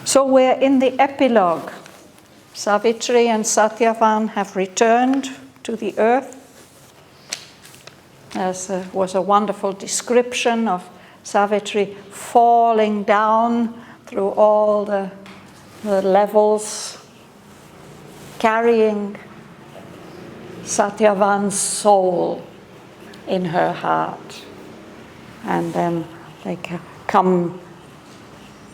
So we're in the epilogue. Savitri and Shraddhavan have returned to the earth. There was a wonderful description of Savitri falling down through all the levels, carrying Shraddhavan's soul in her heart. And then they come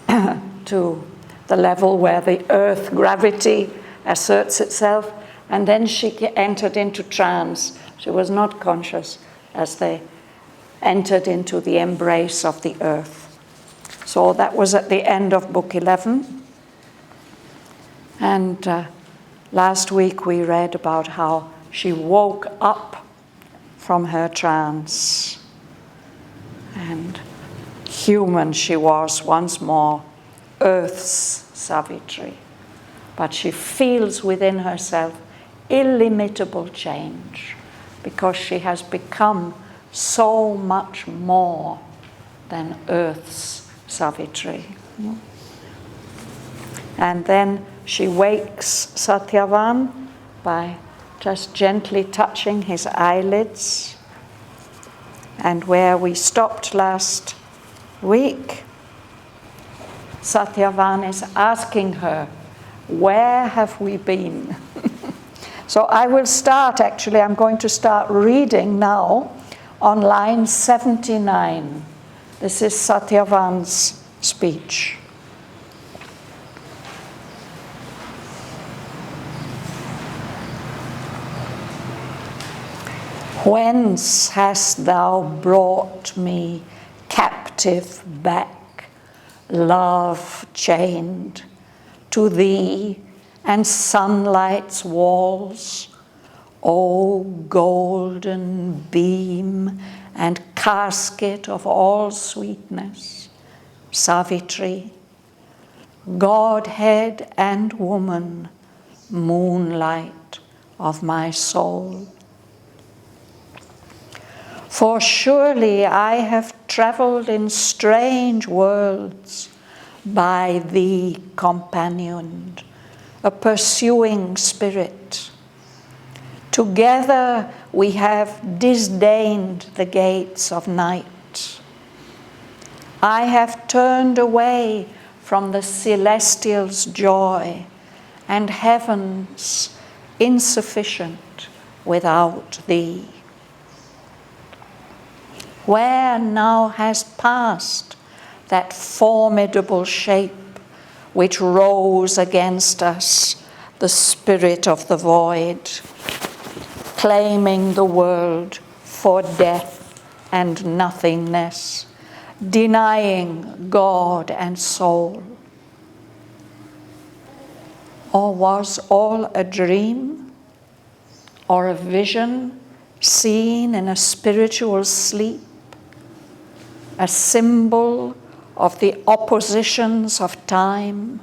to the level where the earth gravity asserts itself, and then she entered into trance. She was not conscious as they entered into the embrace of the earth. So that was at the end of book 11. And last week we read about how she woke up from her trance, and human she was once more, Earth's Savitri. But she feels within herself illimitable change, because she has become so much more than Earth's Savitri. And then she wakes Shraddhavan by just gently touching his eyelids. And where we stopped last week, Shraddhavan is asking her, where have we been? So I will start, actually, I'm going to start reading now on line 79. This is Shraddhavan's speech. Whence hast thou brought me captive back, love chained, to thee and sunlight's walls, O golden beam and casket of all sweetness, Savitri, Godhead and woman, moonlight of my soul. For surely I have travelled in strange worlds, by thee companioned, a pursuing spirit. Together we have disdained the gates of night. I have turned away from the celestial's joy, and heaven's insufficient without thee. Where now has passed that formidable shape which rose against us, the spirit of the void, claiming the world for death and nothingness, denying God and soul? Or was all a dream, or a vision seen in a spiritual sleep, a symbol of the oppositions of time,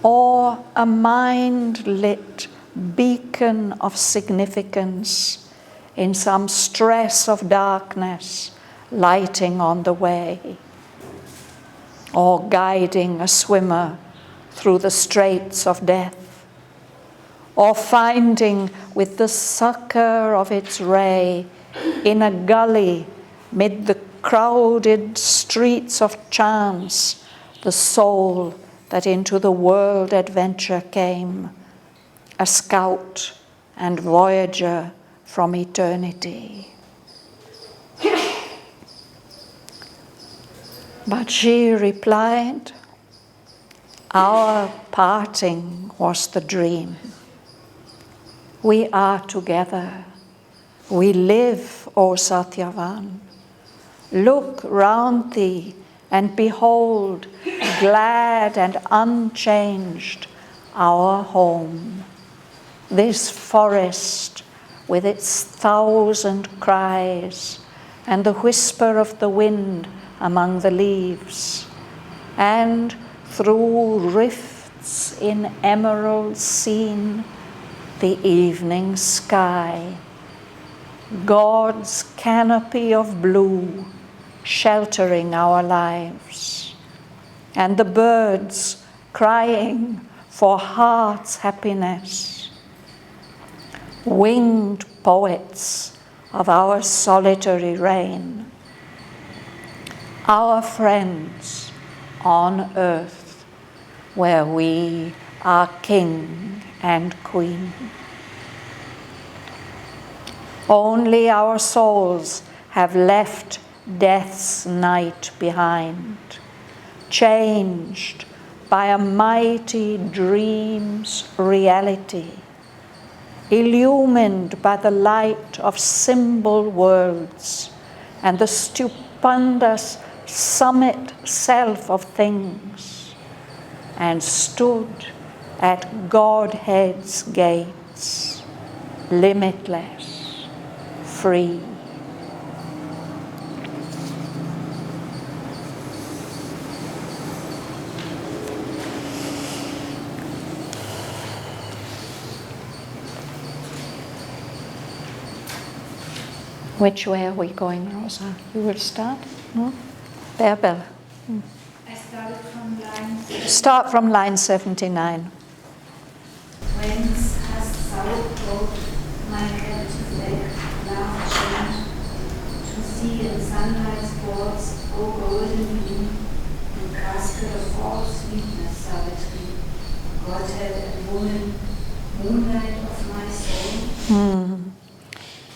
or a mind-lit beacon of significance in some stress of darkness lighting on the way, or guiding a swimmer through the straits of death, or finding with the succor of its ray in a gully mid the crowded streets of chance the soul that into the world adventure came, a scout and voyager from eternity. But she replied, our parting was the dream. We are together. We live, O Shraddhavan. Look round thee and behold, glad and unchanged, our home. This forest with its thousand cries, and the whisper of the wind among the leaves, and through rifts in emerald seen, the evening sky, God's canopy of blue sheltering our lives. and the birds crying for heart's happiness. Winged poets of our solitary reign, our friends on earth, where we are king and queen. Only our souls have left death's night behind, changed by a mighty dream's reality, illumined by the light of symbol worlds and the stupendous summit self of things, and stood at Godhead's gates, limitless, free. Which way are we going, Rosa? You will start? No? There, Bella. I started from line... Start from line 79. Whence hast thou brought my captive leg, now chained, to see in sunlight sports, O golden beam, in casket of false sweetness, Savitri, Godhead and woman, moonlight of my soul?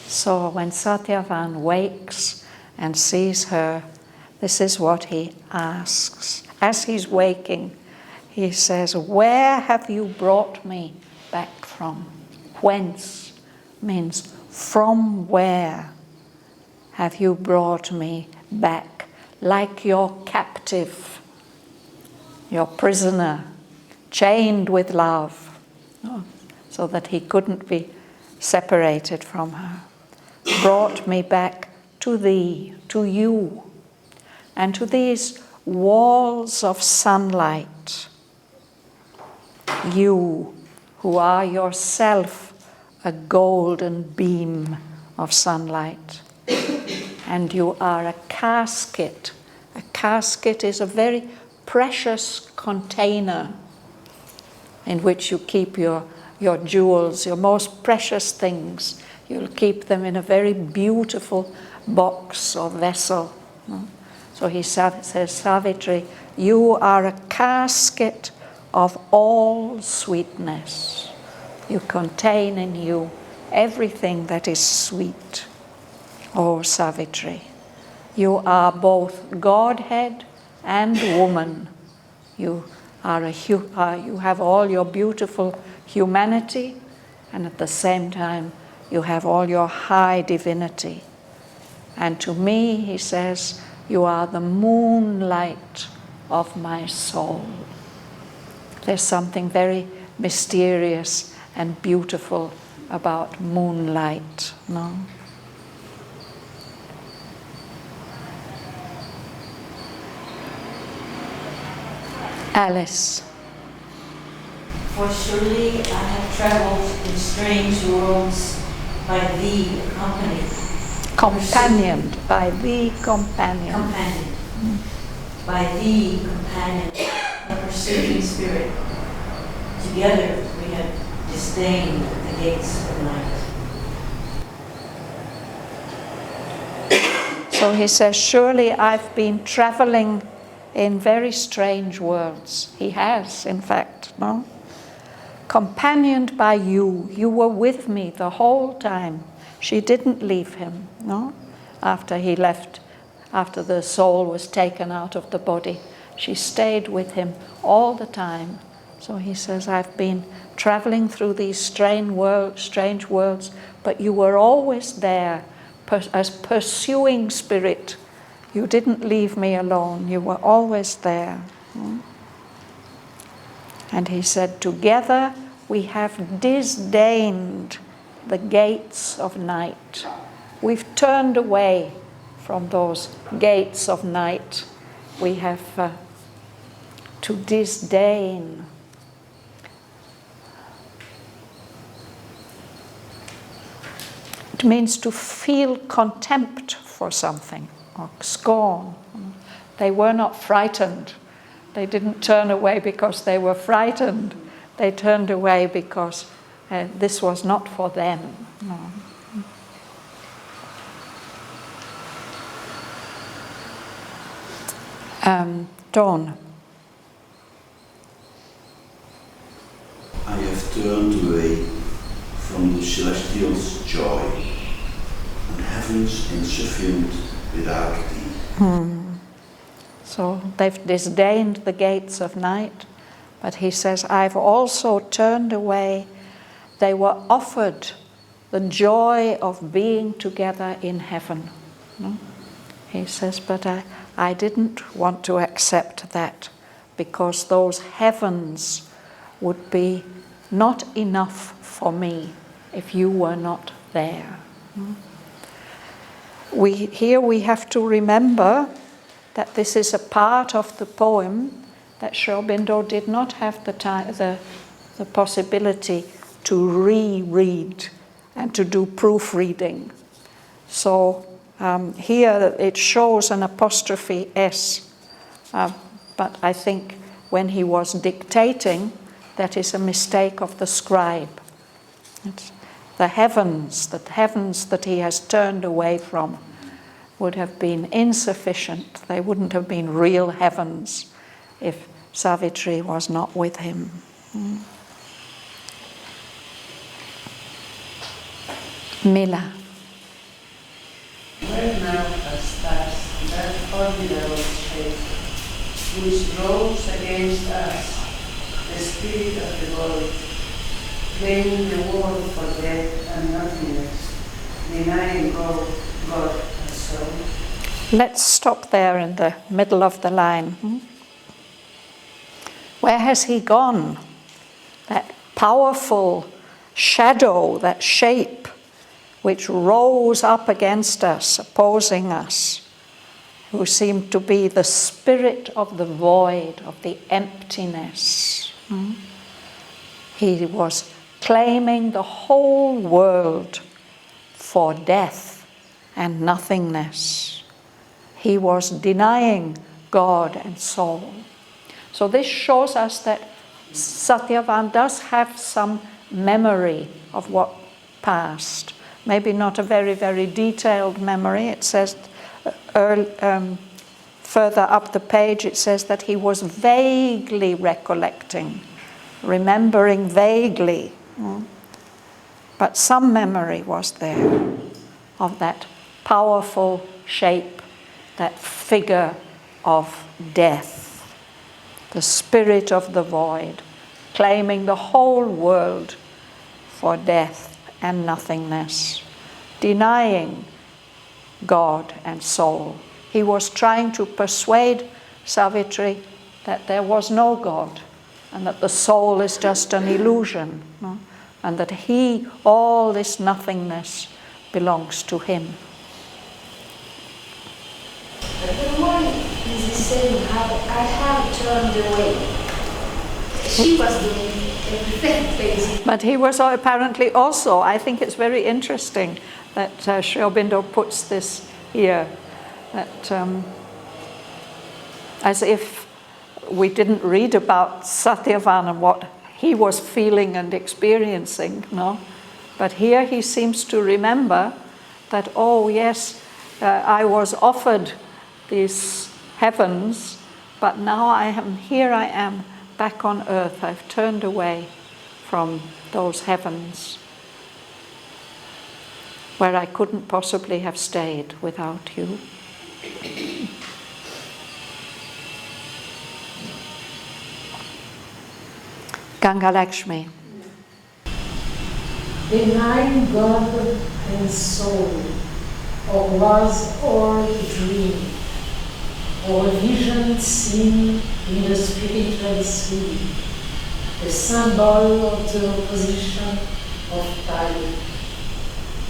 So when Shraddhavan wakes and sees her, this is what he asks. As he's waking, he says, where have you brought me back from? Whence means from where have you brought me back? Like your captive, your prisoner, chained with love, so that he couldn't be separated from her. Brought me back to thee, to you, and to these walls of sunlight. You, who are yourself a golden beam of sunlight, and you are a casket. A casket is a very precious container in which you keep your jewels, your most precious things. You'll keep them in a very beautiful box or vessel. So he says, Savitri, you are a casket of all sweetness. You contain in you everything that is sweet. Oh, Savitri, you are both Godhead and woman. You have all your beautiful humanity, and at the same time, you have all your high divinity. And to me, he says, you are the moonlight of my soul. There's something very mysterious and beautiful about moonlight, no? Alice. For surely I have traveled in strange worlds by thee accompanied. Companioned, by thee companion. By thee companion, a pursuing spirit. Together we have disdained the gates of night. So he says, surely I've been traveling in very strange worlds. He has, in fact, no? Companioned by you. You were with me the whole time. She didn't leave him, no? After he left, after the soul was taken out of the body, she stayed with him all the time. So he says, I've been traveling through these strange worlds, but you were always there as pursuing spirit. You didn't leave me alone. You were always there. And he said, together we have disdained the gates of night. We've turned away from those gates of night. We have to disdain. It means to feel contempt for something or scorn. They were not frightened They didn't turn away because they were frightened. They turned away because this was not for them. No. Dawn. I have turned away from the celestial's joy, and heaven's insufficient without thee. So they've disdained the gates of night, but he says, I've also turned away. They were offered the joy of being together in heaven. No? He says, but I didn't want to accept that, because those heavens would be not enough for me if you were not there. Here we have to remember that this is a part of the poem that Sri Aurobindo did not have the possibility to reread and to do proofreading. So here it shows an apostrophe S, but I think when he was dictating, that is a mistake of the scribe. It's the heavens that he has turned away from would have been insufficient. They wouldn't have been real heavens if Savitri was not with him. Mila. Where now stars that formidable shape, which rose against us, the spirit of the world, blaming the world for death and nothingness, denying God and soul? Let's stop there in the middle of the line. Where has he gone? That powerful shadow, that shape, which rose up against us, opposing us, who seemed to be the spirit of the void, of the emptiness. He was claiming the whole world for death and nothingness. He was denying God and soul. So this shows us that Shraddhavan does have some memory of what passed. Maybe not a very, very detailed memory. It says further up the page, it says that he was vaguely recollecting, remembering vaguely. But some memory was there of that powerful shape, that figure of death, the spirit of the void, claiming the whole world for death and nothingness, denying God and soul. He was trying to persuade Savitri that there was no God and that the soul is just an illusion, and that all this nothingness belongs to him. The one is saying how I have turned away. She was doing everything, basically. But he was apparently also, I think it's very interesting that Sri Aurobindo puts this here, that as if we didn't read about Shraddhavan and what he was feeling and experiencing, no? But here he seems to remember that, oh yes, I was offered these heavens, but now I am back on earth. I've turned away from those heavens where I couldn't possibly have stayed without you. Ganga Lakshmi. Denying God and soul, or was all a dream, or a vision seen in the spiritual sea, a symbol of the opposition of time,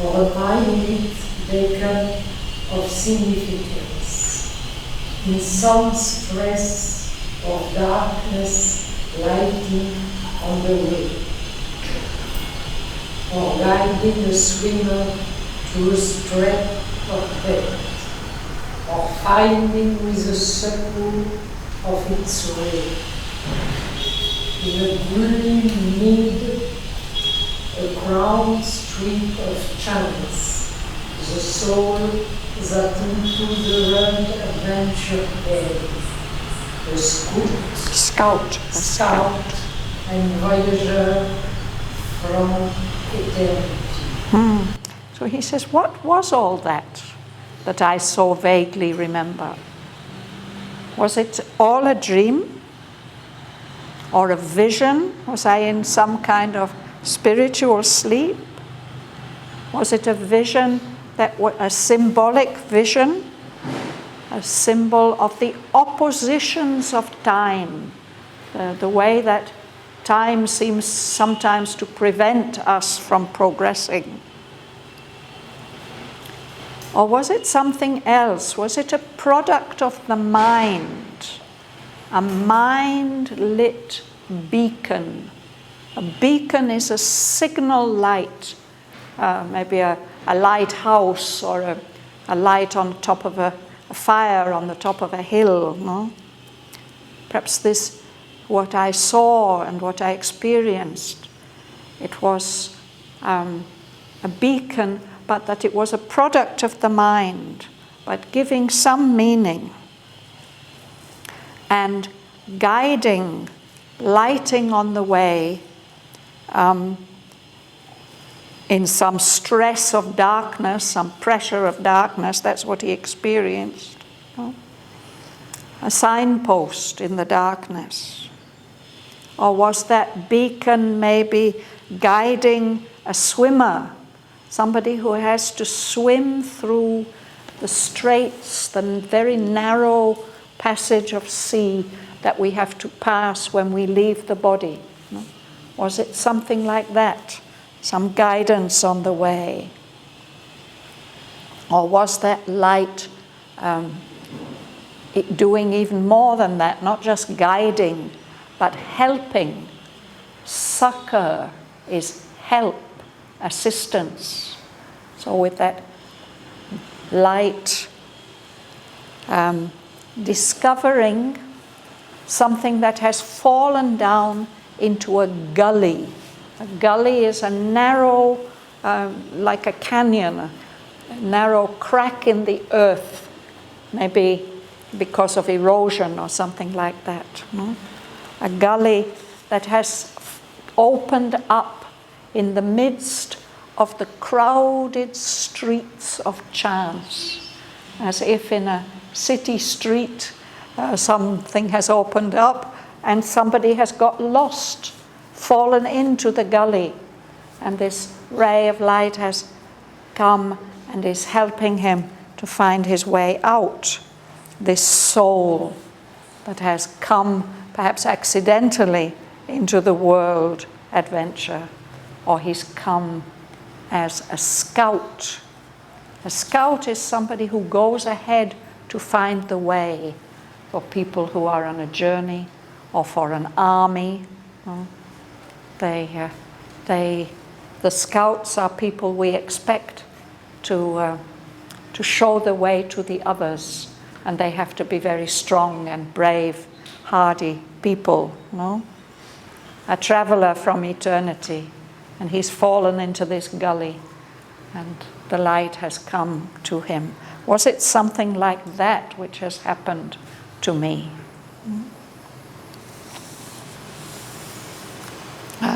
or a minute beacon of significance, in some stress of darkness lighting on the way, or guiding a swimmer through a stretch of death, or finding with a circle of its way. In a gloomy mid, a crowded street of chance, the soul that into the rugged adventure head, a scout and voyager from eternity. So he says, what was all that I so vaguely remember? Was it all a dream? Or a vision? Was I in some kind of spiritual sleep? Was it a vision that was a symbolic vision? A symbol of the oppositions of time, the way that time seems sometimes to prevent us from progressing. Or was it something else? Was it a product of the mind? A mind-lit beacon. A beacon is a signal light, maybe a lighthouse or a light on top of a fire on the top of a hill. No? Perhaps this, what I saw and what I experienced, it was a beacon, but that it was a product of the mind, but giving some meaning and guiding, lighting on the way in some stress of darkness, some pressure of darkness. That's what he experienced. A signpost in the darkness. Or was that beacon maybe guiding a swimmer, somebody who has to swim through the straits, the very narrow passage of sea that we have to pass when we leave the body? Was it something like that? Some guidance on the way? Or was that light it doing even more than that, not just guiding, but helping? Succor is help, assistance. So with that light, discovering something that has fallen down into a gully. A gully is a narrow, like a canyon, a narrow crack in the earth, maybe because of erosion or something like that. No? A gully that has opened up in the midst of the crowded streets of chance, as if in a city street something has opened up and somebody has got lost, fallen into the gully, and this ray of light has come and is helping him to find his way out. This soul that has come perhaps accidentally into the world adventure, or he's come as a scout. A scout is somebody who goes ahead to find the way for people who are on a journey or for an army. The scouts are people we expect to show the way to the others, and they have to be very strong and brave, hardy people. No? A traveler from eternity, and he's fallen into this gully, and the light has come to him. Was it something like that which has happened to me?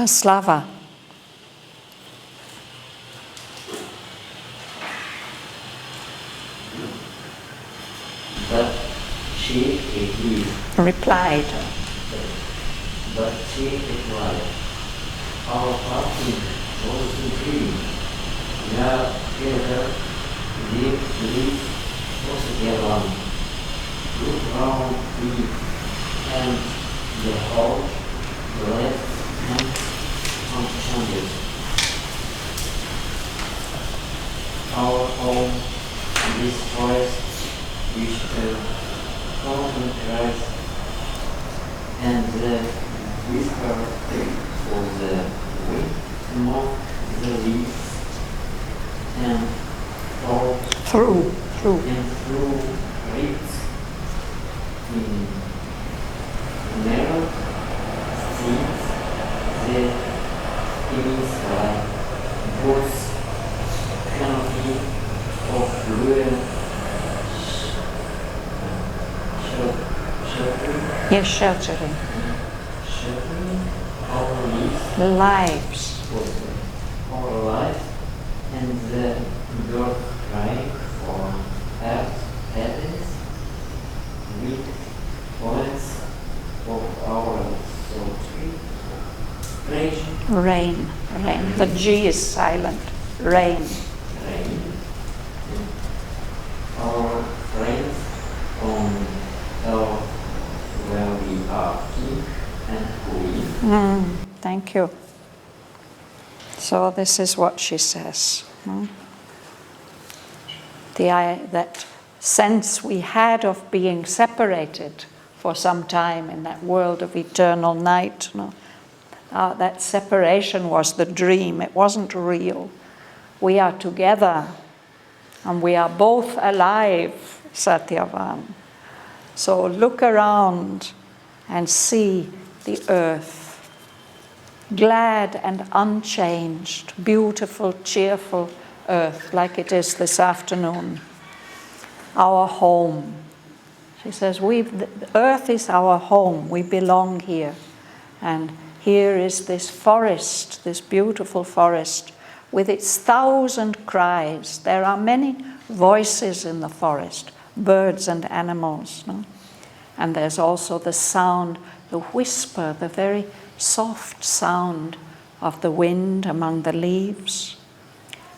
Slava. But she replied. our parting was to dream. Now together, live was together. Look round me, and the whole, the left hand unchanted. Our home in this forest, which the common cries, and the whisper of the wind among the leaves, and all through and through reeds in mirror sees the evening sky, whose canopy of blue Yes, sheltering. sheltering our leaves, Lives. our life, and the bird crying for earth happiness with poets of our Savitri. Rain. Rain. The G is silent. Rain. Rain. Our friends on earth where we are king and queen. Thank you. So this is what she says. That sense we had of being separated for some time in that world of eternal night. That separation was the dream. It wasn't real. We are together and we are both alive, Shraddhavan. So look around and see the earth, glad and unchanged, beautiful, cheerful earth, like it is this afternoon. Our home. She says, the earth is our home. We belong here. And here is this forest, this beautiful forest, with its 1,000 cries. There are many voices in the forest, birds and animals. No? And there's also the sound, the whisper, the very soft sound of the wind among the leaves.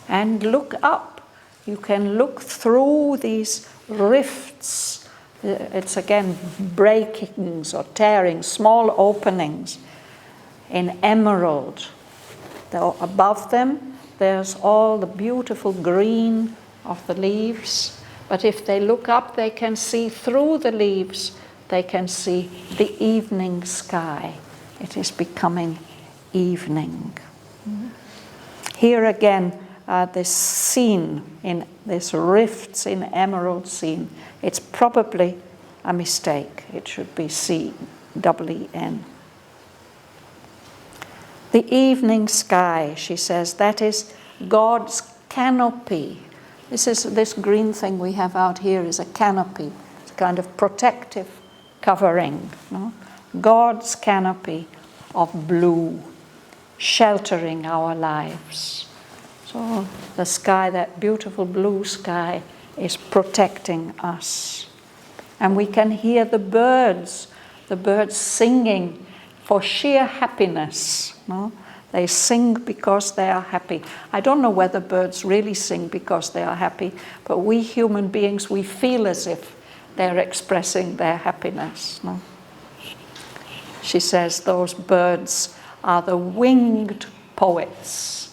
And look up. You can look through these rifts. It's again breakings or tearing, small openings in emerald. Above them, there's all the beautiful green of the leaves. But if they look up, they can see through the leaves, they can see the evening sky. It is becoming evening. Here again, this scene, in this rifts in emerald scene, it's probably a mistake. It should be C-E-E-N. The evening sky, she says, that is God's canopy. This green thing we have out here is a canopy. It's a kind of protective covering. No? God's canopy of blue, sheltering our lives. So the sky, that beautiful blue sky, is protecting us. And we can hear the birds singing for sheer happiness. No? They sing because they are happy. I don't know whether birds really sing because they are happy, but we human beings, we feel as if they're expressing their happiness. No? She says those birds are the winged poets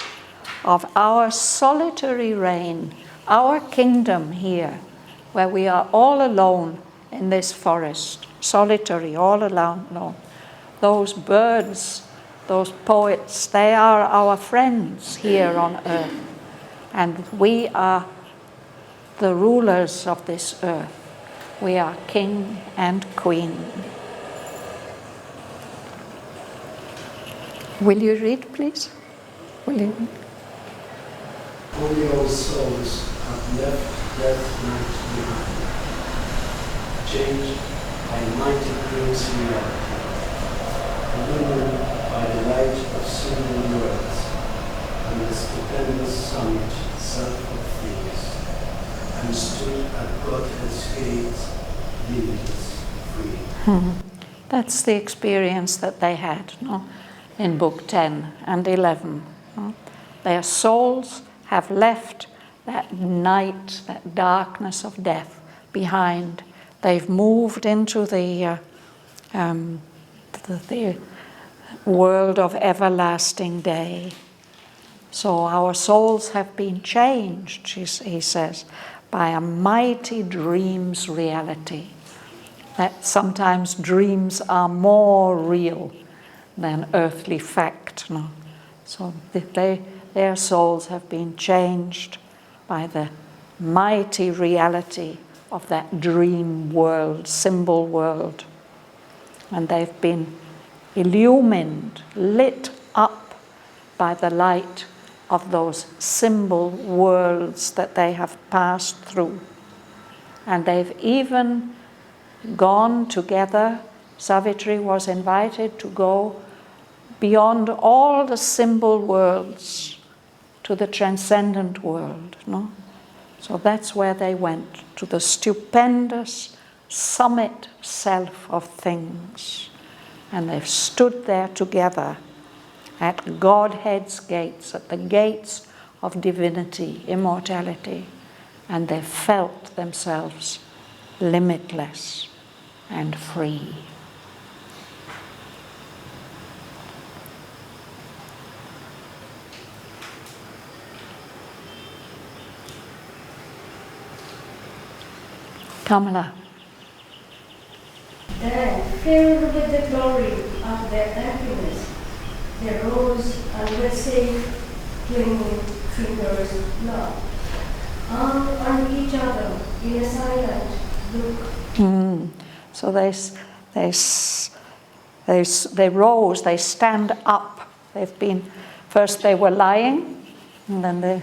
of our solitary reign, our kingdom here, where we are all alone in this forest, solitary, all alone. Those birds, those poets, they are our friends here on earth. And we are the rulers of this earth. We are king and queen. Will you read, please? Will you read? Only all souls have left death night behind, changed by mighty dreams reality, illumined by the light of single words, and the stupendous summit self of things, and stood at Godhead's gates, limitless, free. That's the experience that they had, no? In Book 10 and 11. No? Their souls have left that night, that darkness of death behind. They've moved into the world of everlasting day. So our souls have been changed, he says, by a mighty dream's reality. That sometimes dreams are more real than earthly fact. No? So their souls have been changed by the mighty reality of that dream world, symbol world. And they've been illumined, lit up by the light of those symbol worlds that they have passed through. And they've even gone together. Savitri was invited to go beyond all the symbol worlds to the transcendent world. No? So that's where they went, to the stupendous summit self of things. And they've stood there together at Godhead's gates, at the gates of divinity, immortality, and they felt themselves limitless and free. Kamala. Then, filled with the glory of their happiness, they rose and with safe, clinging fingers locked, armed on each other in a silent look. So they rose, they stand up. First they were lying, and then they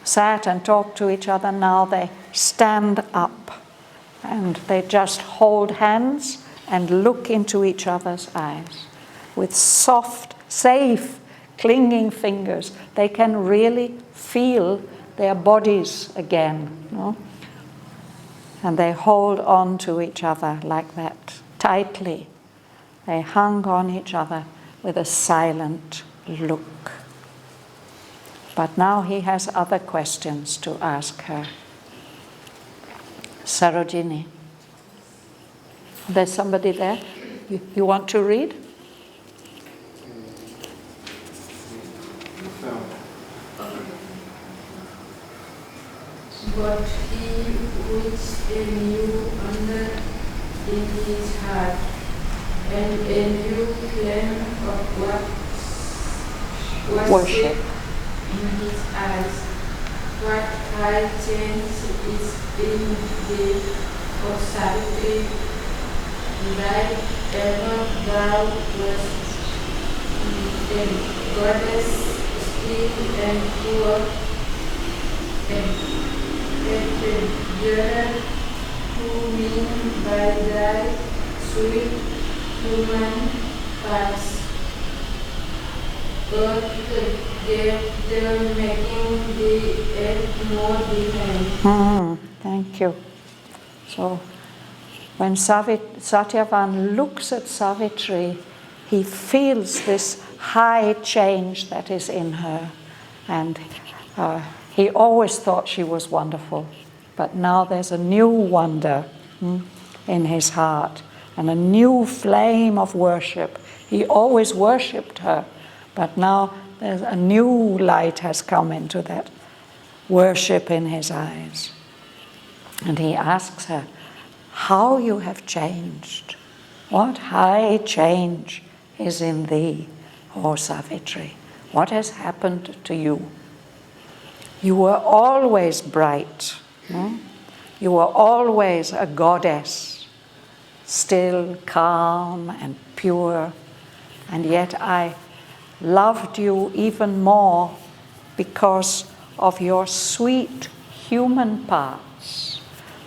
sat and talked to each other. Now they stand up, and they just hold hands and look into each other's eyes with soft, safe, clinging fingers. They can really feel their bodies again. No? And they hold on to each other like that, tightly. They hung on each other with a silent look. But now he has other questions to ask her. Sarojini. There's somebody there? You want to read? But he which a new under in his heart, and a new flame of worship in his eyes. What high change is in the of Savitri, like ever thou wast a goddess still and poor, and the who mean by thy sweet human parts, God gave them, making the earth more divine. Thank you. So when Satyavan looks at Savitri, he feels this high change that is in her, and he always thought she was wonderful, but now there's a new wonder in his heart and a new flame of worship. He always worshipped her, but now there's a new light has come into that worship in his eyes. And he asks her, how you have changed. What high change is in thee, O Savitri? What has happened to you? You were always bright. You were always a goddess, still, calm, and pure. And yet I loved you even more because of your sweet human parts,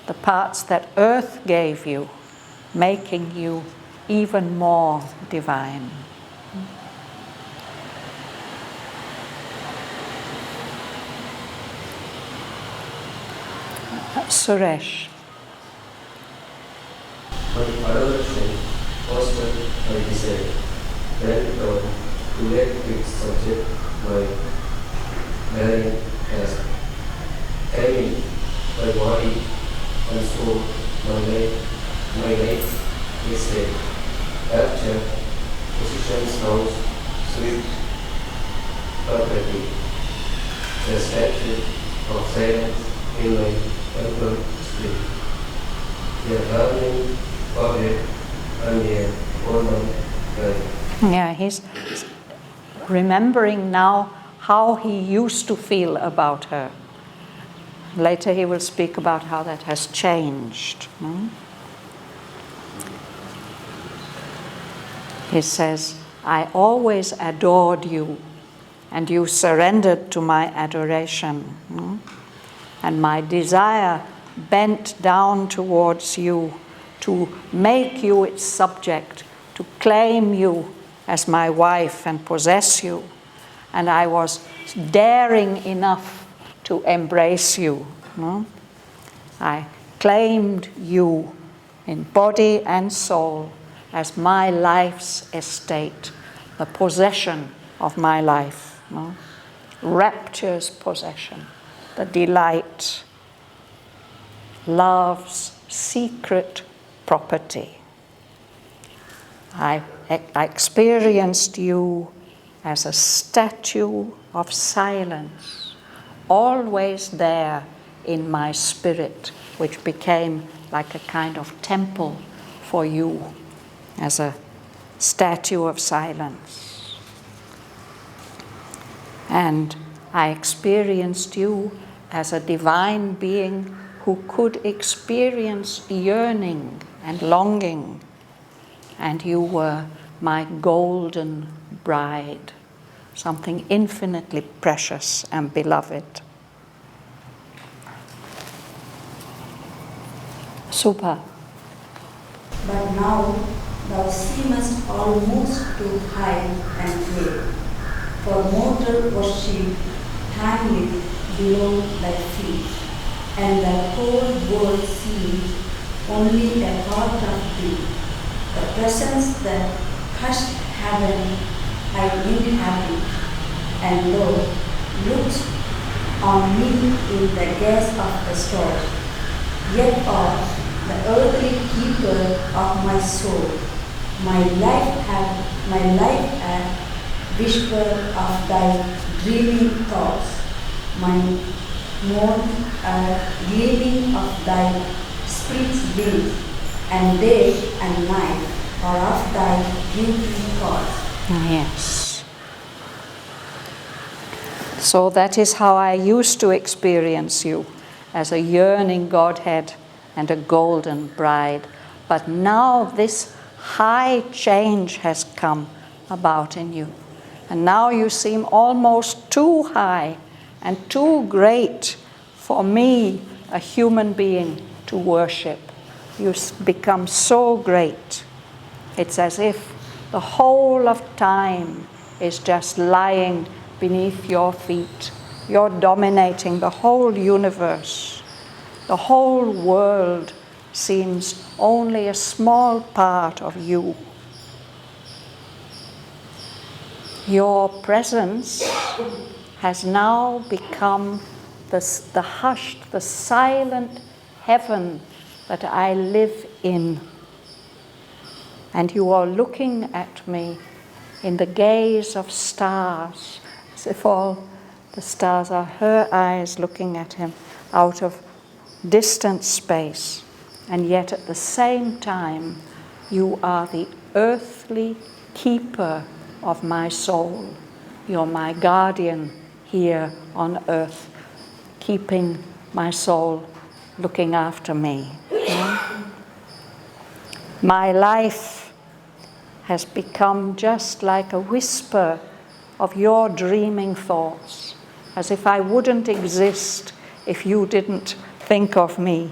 the parts that earth gave you, making you even more divine. Suresh. But another thing was what I decided. Then to let its subject my bearing as carrying my body and soul, my life is a capture, position sounds sweet, perfectly. The statue of silence in my temple sleep. The learning forehead and the woman life. Yeah, he's remembering now how he used to feel about her. Later he will speak about how that has changed. He says, I always adored you, and you surrendered to my adoration. And my desire bent down towards you to make you its subject, to claim you as my wife and possess you. And I was daring enough to embrace you. I claimed you in body and soul as my life's estate, the possession of my life. Rapture's possession, the delight, love's secret property. I experienced you as a statue of silence, always there in my spirit, which became like a kind of temple for you, as a statue of silence. And I experienced you as a divine being who could experience yearning and longing, and you were my golden bride, something infinitely precious and beloved. Super. But now thou seemest almost to hide and fade, for mortal was she tangled below thy feet, and the whole world seemed only a part of thee, the presence that hushed heaven I inhabit, and thou looked on me in the gaze of the stars, yet art the earthly keeper of my soul, my life a whisper of thy dreaming thoughts, my moan a gleaming of thy spirit's wings, and day and night are of thy beauty thoughts. Yes. So that is how I used to experience you, as a yearning Godhead and a golden bride. But now this high change has come about in you. And now you seem almost too high and too great for me, a human being, to worship. You become so great. It's as if the whole of time is just lying beneath your feet. You're dominating the whole universe. The whole world seems only a small part of you. Your presence has now become the hushed, the silent heaven that I live in. And you are looking at me in the gaze of stars, as if all the stars are her eyes looking at him out of distant space. And yet at the same time, you are the earthly keeper of my soul. You're my guardian here on earth, keeping my soul, looking after me. My life has become just like a whisper of your dreaming thoughts, as if I wouldn't exist if you didn't think of me.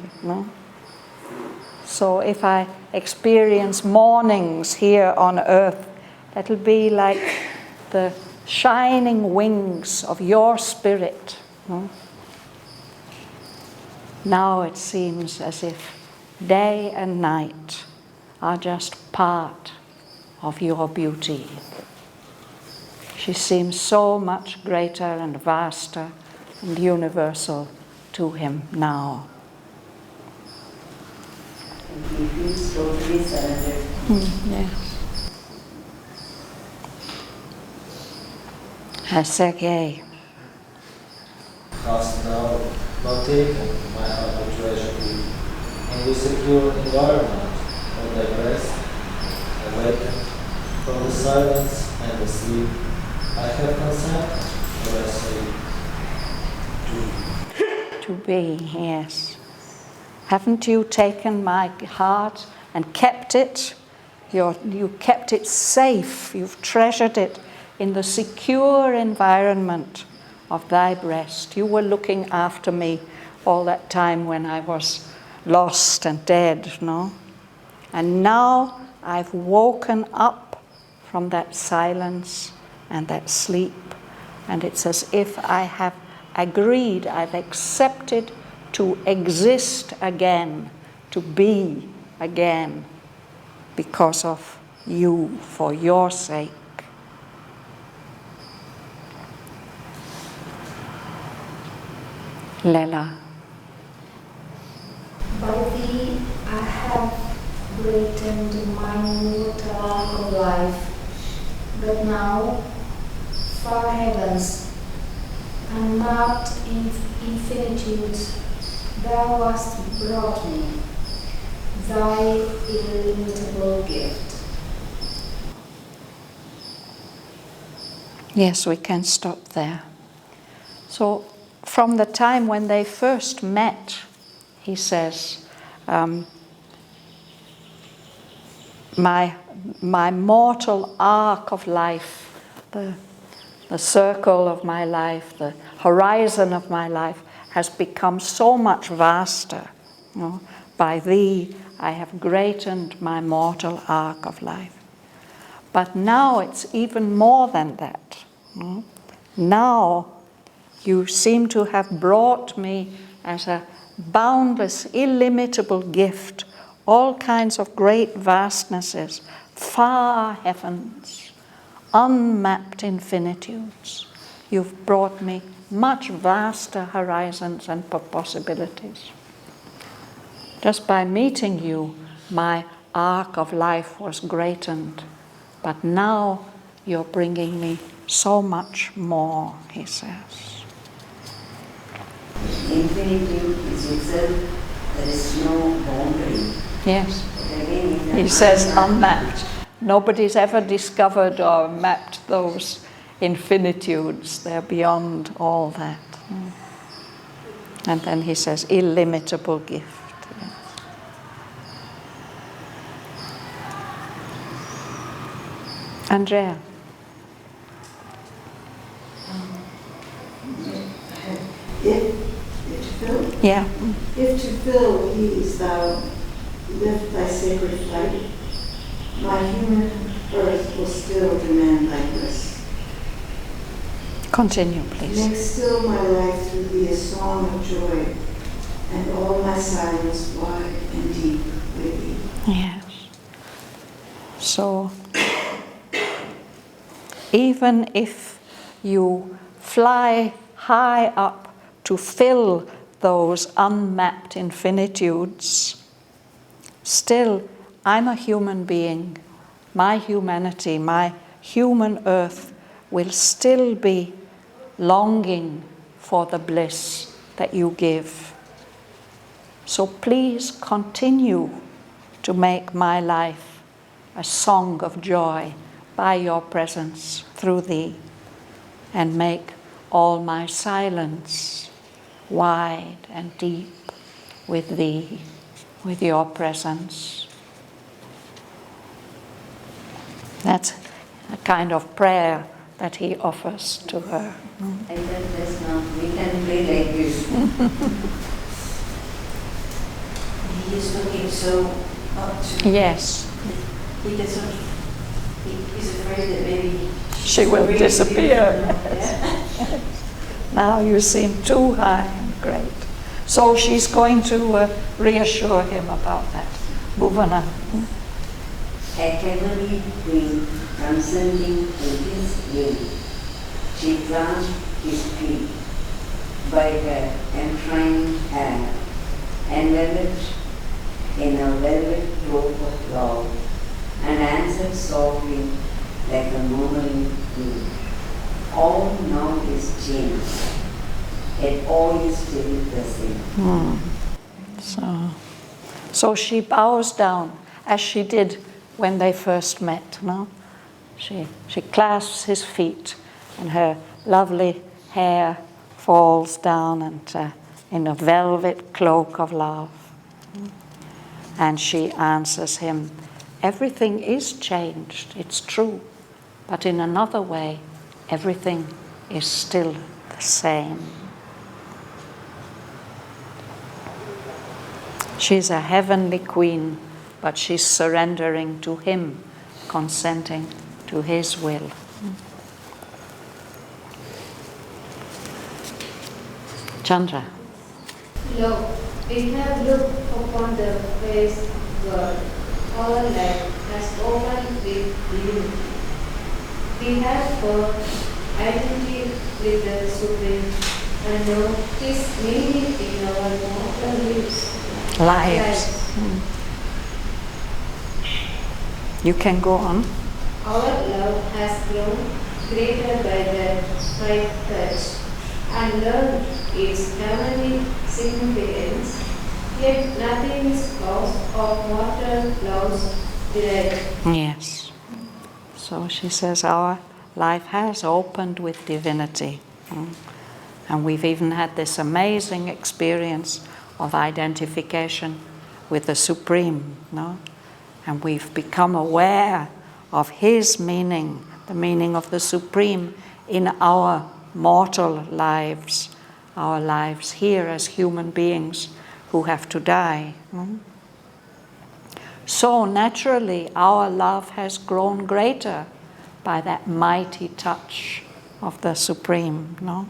So if I experience mornings here on earth, that'll be like the shining wings of your spirit. Now it seems as if day and night are just part of your beauty. She seems so much greater and vaster and universal to him now. And he feels totally surrendered. Yes. Sergei. Hast thou not taken my heart of treasury, in the secure environment of thy breast, awakened from the silence and the sleep, I have consented, what I say, To be, yes. Haven't you taken my heart and kept it You kept it safe. You've treasured it in the secure environment of thy breast. You were looking after me all that time when I was lost and dead, no? And now I've woken up from that silence and that sleep, and it's as if I have agreed, I've accepted to exist again, to be again, because of you, for your sake. Lela. By thee I have greatened my mortal arc of life, but now, far heavens, unmapped infinitudes, thou hast brought me, thy illimitable gift. Yes, we can stop there. So, from the time when they first met, he says, my mortal arc of life, the circle of my life, the horizon of my life has become so much vaster. You know? By thee I have greatened my mortal arc of life. But now it's even more than that. You know? Now you seem to have brought me as a boundless, illimitable gift, all kinds of great vastnesses, far heavens, unmapped infinitudes. You've brought me much vaster horizons and possibilities. Just by meeting you, my arc of life was greatened, but now you're bringing me so much more, he says. Infinitude is itself, there is no boundary. Yes. He says unmapped. Nobody's ever discovered or mapped those infinitudes. They're beyond all that. And then he says illimitable gift. Andrea. Yeah. If to fill these thou lift thy sacred flight, my human earth will still demand thy bliss. Continue, please. Make still my life through thee a song of joy, and all my silence wide and deep with thee. Yes. So, even if you fly high up to fill those unmapped infinitudes, still I'm a human being. My humanity, my human earth will still be longing for the bliss that you give. So please continue to make my life a song of joy by your presence through thee, and make all my silence wide and deep with thee, with your presence. That's a kind of prayer that he offers to her. I said just now, we can play like this. He is looking so up to. Yes. He doesn't. He's afraid that maybe she will disappear. Yeah. Now you seem too high and great. So she's going to reassure him about that. Bhavana. A heavenly queen transcending in his will, she clasped his feet by her enshrining hand, enveloped in a velvet robe of love, and answered softly like a murmuring queen. All now is changed, yet all is still the same. So she bows down as she did when they first met. No, she clasps his feet, and her lovely hair falls down and in a velvet cloak of love, and she answers him everything is changed, it's true, but in another way, everything is still the same. She's a heavenly queen, but she's surrendering to him, consenting to his will. Chandra. Lo, we have looked upon the face of God. Our life has opened with divinity. We have got identity with the Supreme and know His meaning in our mortal lives. You can go on. Our love has grown greater by that right touch and learned its heavenly significance, yet nothing is lost of mortal love's delight. Yes. So she says our life has opened with divinity. And we've even had this amazing experience of identification with the Supreme, no? And we've become aware of his meaning, the meaning of the Supreme in our mortal lives, our lives here as human beings who have to die. So naturally our love has grown greater by that mighty touch of the Supreme, no?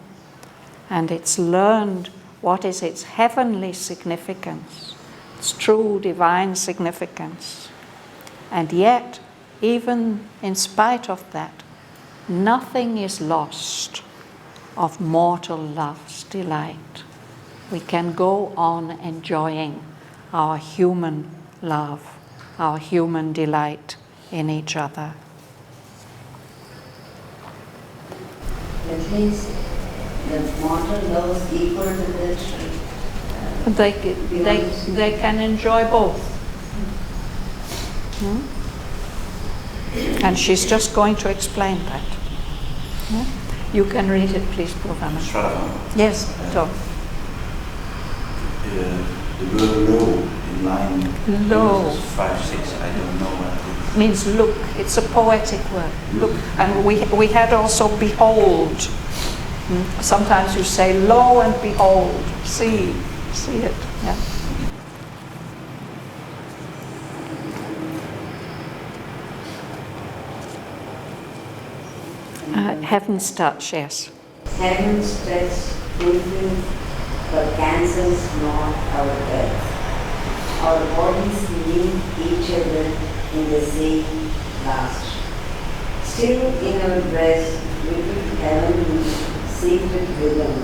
And it's learned what is its heavenly significance, its true divine significance. And yet, even in spite of that, nothing is lost of mortal love's delight. We can go on enjoying our human love, our human delight in each other. At least the mortal love is equal to the They can enjoy both. And she's just going to explain that. You can read it, please, Bhavan. Shraddhavan. Yes, so. The word low in line Low 5, 6, I don't know what it means look. It's a poetic word. Look. And we had also behold. Sometimes you say lo and behold. See it. Yeah. Heaven's touch, yes. Heaven's touch fulfills but cancels not our earth. Our bodies link each other in the same last. Still in our breast, little heavenly sacred rhythm.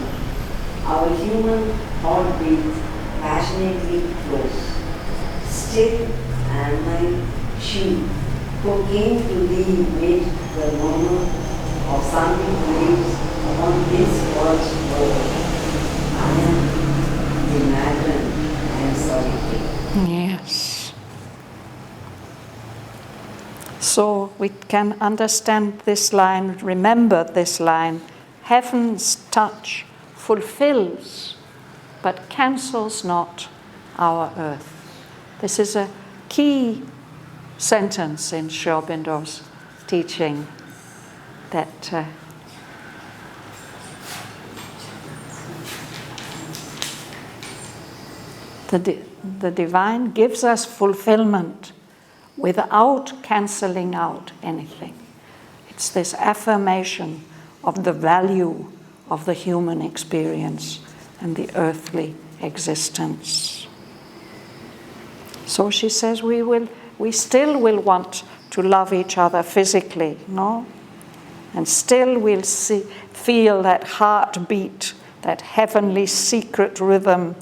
Our human heartbeat passionately flows. Still am I she who came to thee mid the moment of sunny waves upon this world's world. I am the madman, I am solitary. Yes. So we can understand this line, remember this line. Heaven's touch fulfills but cancels not our earth. This is a key sentence in Sri Aurobindo's teaching, that the divine gives us fulfillment without cancelling out anything. It's this affirmation of the value of the human experience and the earthly existence. So she says we still will want to love each other physically, no? And still we'll feel that heartbeat, that heavenly secret rhythm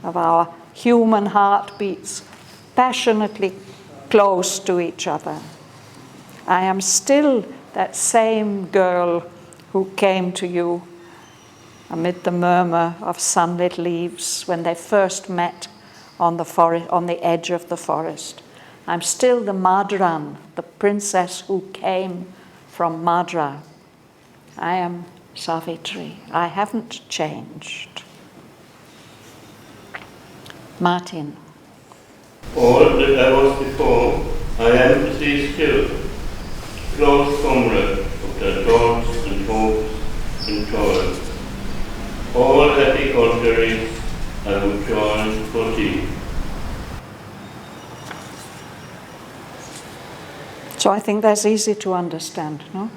of our human heartbeats passionately close to each other. I am still that same girl who came to you amid the murmur of sunlit leaves when they first met on the forest, on the edge of the forest. I'm still the Madran, the princess who came from Madra. I am Savitri. I haven't changed. Martin. All that I was before, I am to see still, close comrade of the thoughts and hopes and toil. All happy contraries I would join for thee. So I think that's easy to understand, no?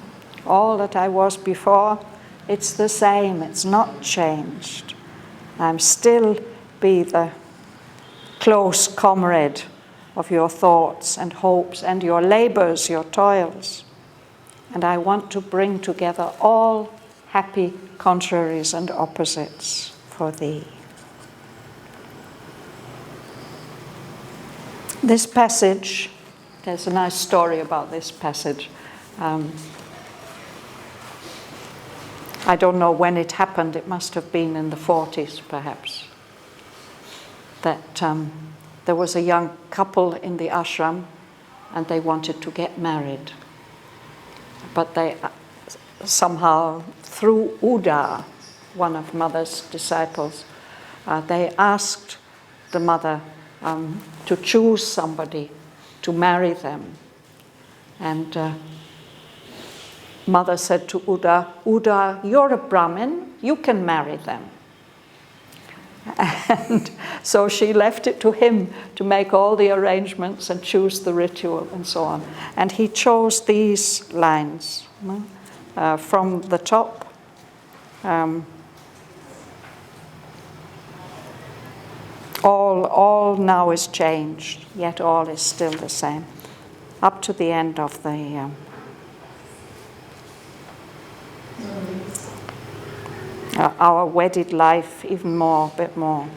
All that I was before, it's the same, it's not changed. I'm still be the close comrade of your thoughts and hopes and your labors, your toils. And I want to bring together all happy contraries and opposites for thee. This passage, there's a nice story about this passage. I don't know when it happened, it must have been in the 40s perhaps, that there was a young couple in the ashram and they wanted to get married. But they somehow, through Uda, one of Mother's disciples, they asked the mother to choose somebody to marry them. And Mother said to Uda, Uda, you're a Brahmin, you can marry them. And so she left it to him to make all the arrangements and choose the ritual and so on. And he chose these lines from the top. All now is changed, yet all is still the same. Up to the end of the our wedded life, even more, a bit more.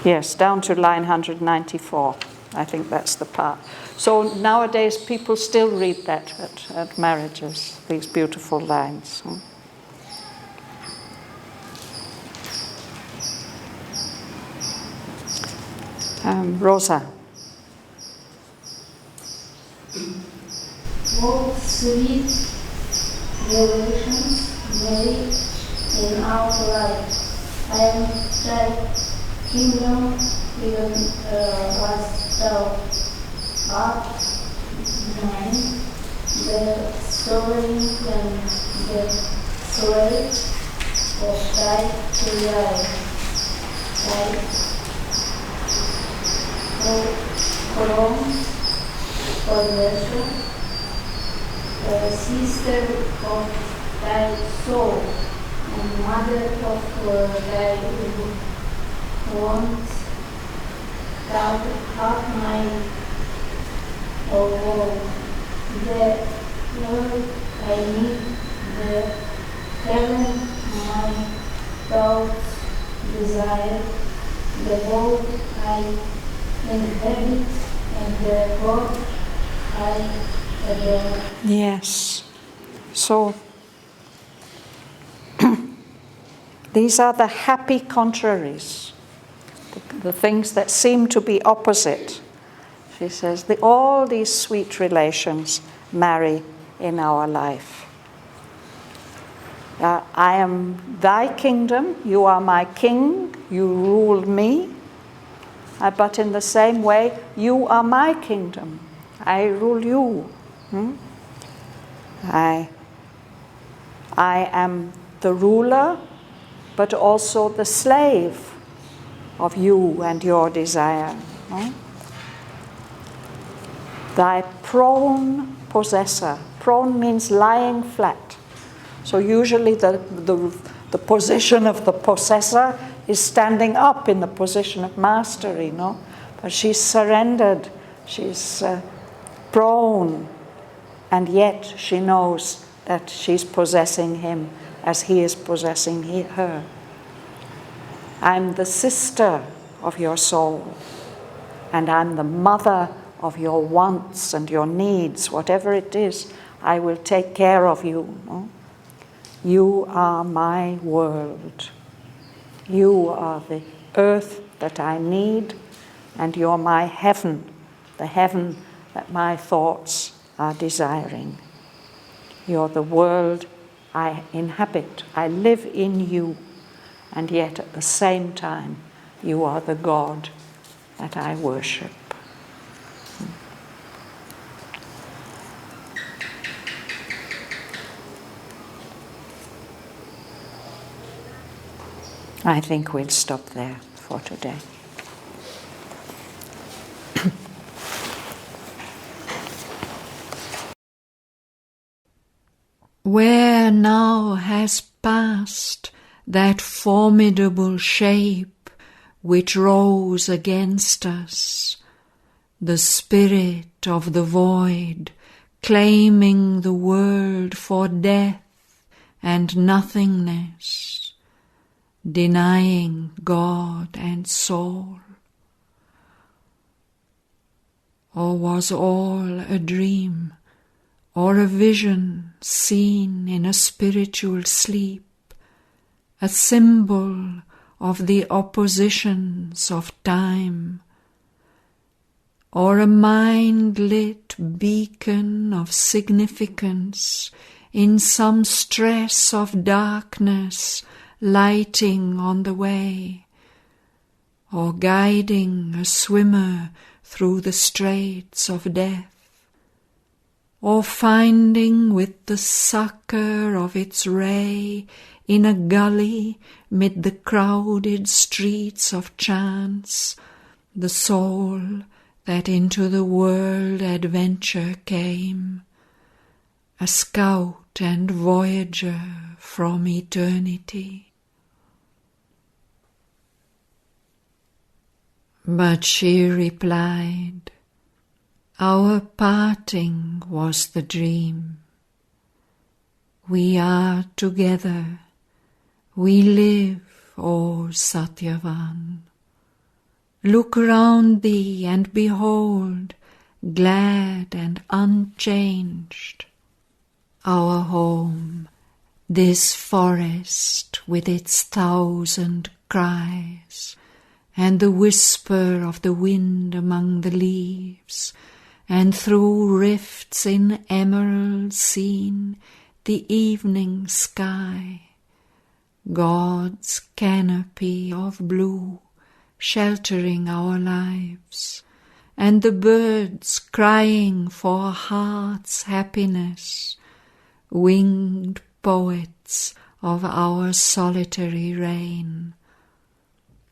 Yes, down to line 194. I think that's the part. So nowadays people still read that at marriages, these beautiful lines. Rosa. Oh, sweet revelations made in our life. I am thy kingdom, even as thou art mine, the sovereign and the slave of thy life. Thy conversion, sister of thy soul, and mother of thy wants, thou art mine, O Lord. The Lord I need, the heaven my thoughts desire, the world I inhabit, and the God I adore. Yes. So these are the happy contraries, the things that seem to be opposite. She says, all these sweet relations marry in our life. I am thy kingdom, you are my king, you rule me. But in the same way, you are my kingdom, I rule you. I am the ruler, but also the slave of you and your desire. Thy prone possessor. Prone means lying flat. So usually the position of the possessor is standing up in the position of mastery, no? But she's surrendered, she's prone, and yet she knows that she's possessing him as he is possessing her. I'm the sister of your soul, and I'm the mother of your wants and your needs, whatever it is, I will take care of you. No? You are my world. You are the earth that I need, and you're my heaven, the heaven that my thoughts are desiring. You're the world I inhabit. I live in you, and yet at the same time, You are the God that I worship. I think we'll stop there for today. Where now has passed that formidable shape which rose against us, the spirit of the void, claiming the world for death and nothingness, denying God and soul? Or was all a dream, or a vision seen in a spiritual sleep, a symbol of the oppositions of time, or a mind-lit beacon of significance in some stress of darkness lighting on the way, or guiding a swimmer through the straits of death, or finding with the succour of its ray in a gully mid the crowded streets of chance the soul that into the world adventure came, a scout and voyager from eternity. But she replied, our parting was the dream. We are together, we live, O Shraddhavan. Look round thee and behold, glad and unchanged, our home, this forest with its thousand cries, and the whisper of the wind among the leaves, and through rifts in emerald seen the evening sky, God's canopy of blue sheltering our lives, and the birds crying for heart's happiness, winged poets of our solitary reign,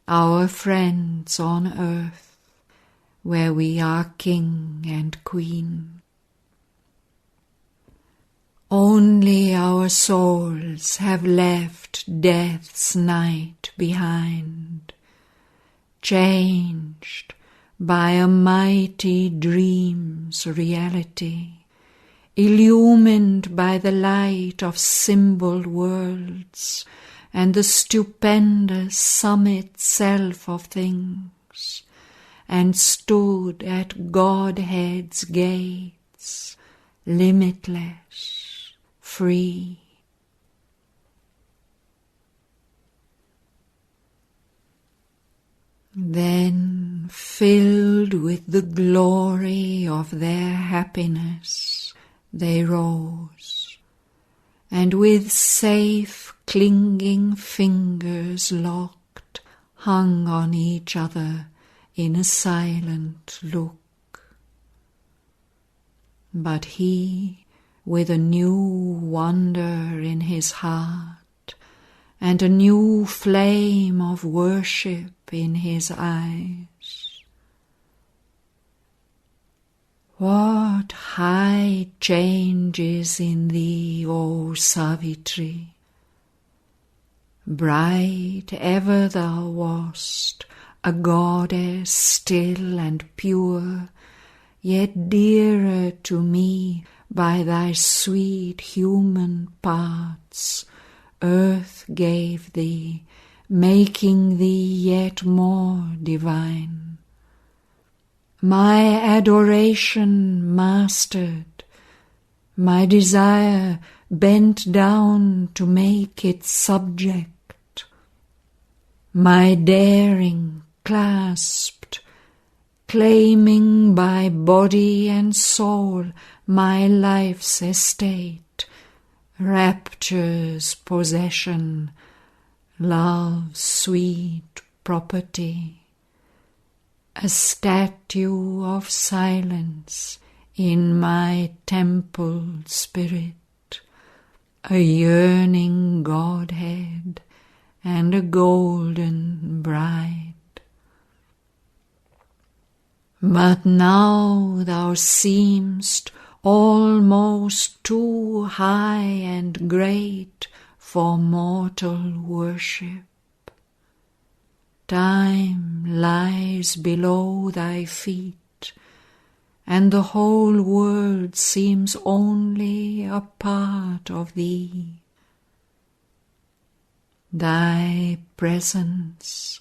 our friends on earth, where we are king and queen. Only our souls have left death's night behind, changed by a mighty dream's reality, illumined by the light of symbol worlds and the stupendous summit self of things, and stood at Godhead's gates, limitless, free. Then, filled with the glory of their happiness, they rose, and with safe clinging fingers locked, hung on each other in a silent look. But he, with a new wonder in his heart, and a new flame of worship in his eyes, what high changes in thee, O Savitri! Bright ever thou wast, a goddess still and pure, yet dearer to me by thy sweet human parts, earth gave thee, making thee yet more divine. My adoration mastered, my desire bent down to make it subject, my daring clasped, claiming by body and soul my life's estate, rapture's possession, love's sweet property, a statue of silence in my temple spirit, a yearning Godhead and a golden bride. But now thou seemst almost too high and great for mortal worship. Time lies below thy feet, and the whole world seems only a part of thee. Thy presence,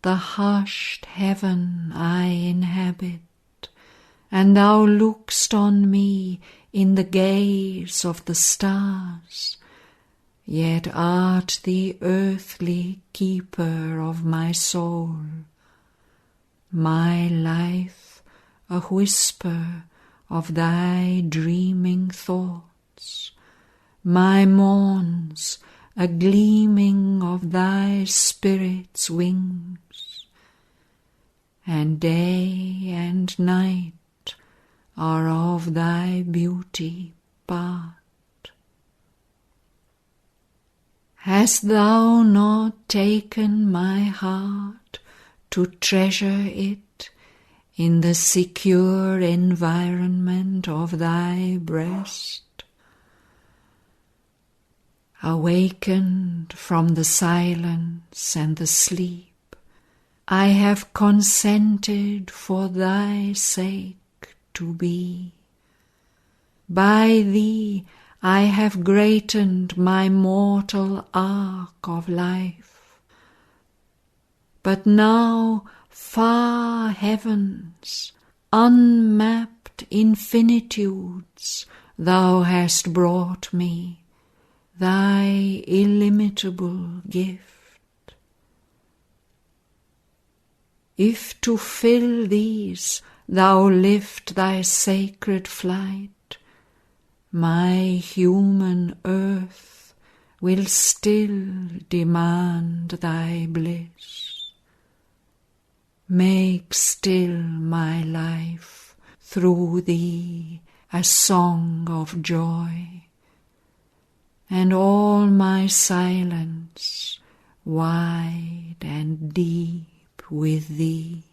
the hushed heaven I inhabit, and thou look'st on me in the gaze of the stars, yet art the earthly keeper of my soul, my life a whisper of thy dreaming thoughts, my morns a gleaming of thy spirit's wings, and day and night are of thy beauty part. Hast thou not taken my heart to treasure it in the secure environment of thy breast? Awakened from the silence and the sleep, I have consented for thy sake to be. By thee I have greatened my mortal arc of life. But now far heavens, unmapped infinitudes, thou hast brought me, thy illimitable gift. If to fill these thou lift thy sacred flight, my human earth will still demand thy bliss. Make still my life through thee a song of joy, and all my silence wide and deep with thee.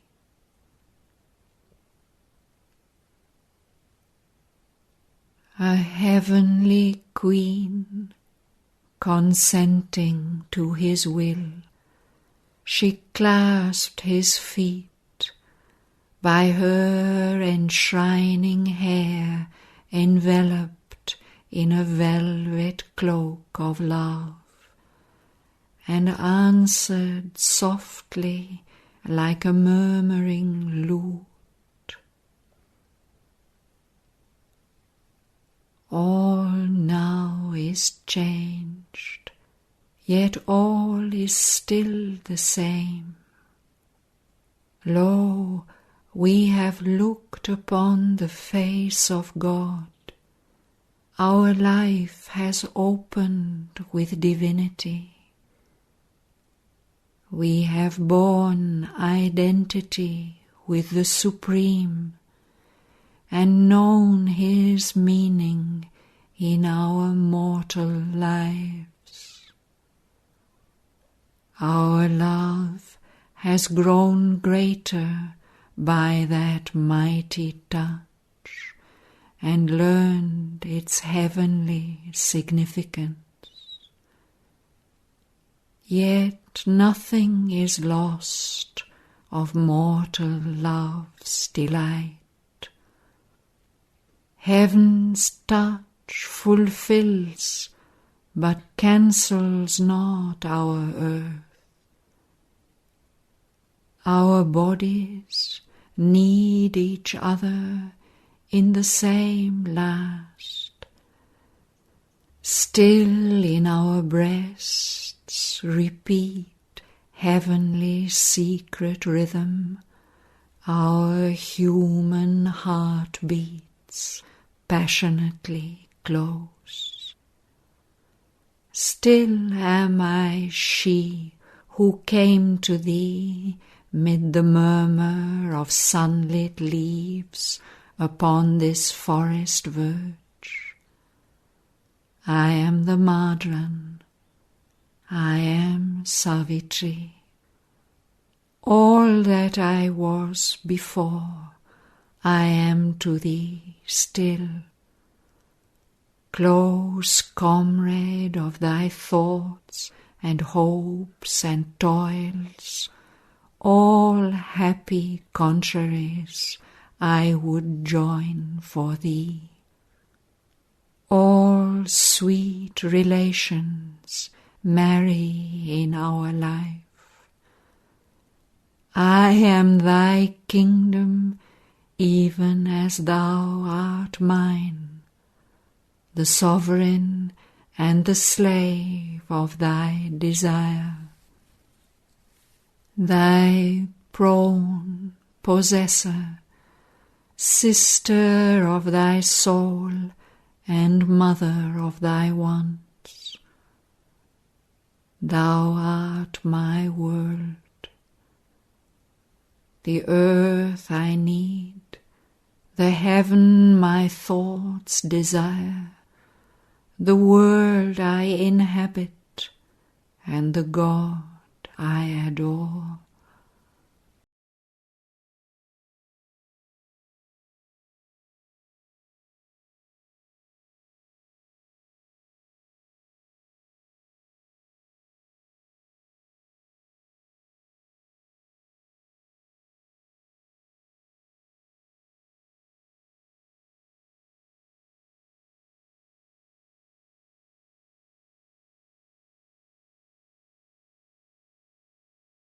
A heavenly queen, consenting to his will, she clasped his feet, by her enshrining hair enveloped in a velvet cloak of love, and answered softly like a murmuring lute. All now is changed, yet all is still the same. Lo, we have looked upon the face of God. Our life has opened with divinity. We have borne identity with the Supreme, and known his meaning in our mortal lives. Our love has grown greater by that mighty touch, and learned its heavenly significance. Yet nothing is lost of mortal love's delight. Heaven's touch fulfills, but cancels not our earth. Our bodies need each other in the same last. Still in our breasts repeat heavenly secret rhythm, our human heart beats passionately close. Still am I she who came to thee mid the murmur of sunlit leaves upon this forest verge. I am the Madran, I am Savitri. All that I was before, I am to thee still. Close comrade of thy thoughts and hopes and toils, all happy contraries I would join for thee. All sweet relations marry in our life. I am thy kingdom, even as thou art mine, the sovereign and the slave of thy desire. Thy prone possessor, sister of thy soul and mother of thy wants. Thou art my world. The earth I need, the heaven my thoughts desire, the world I inhabit, and the God I adore.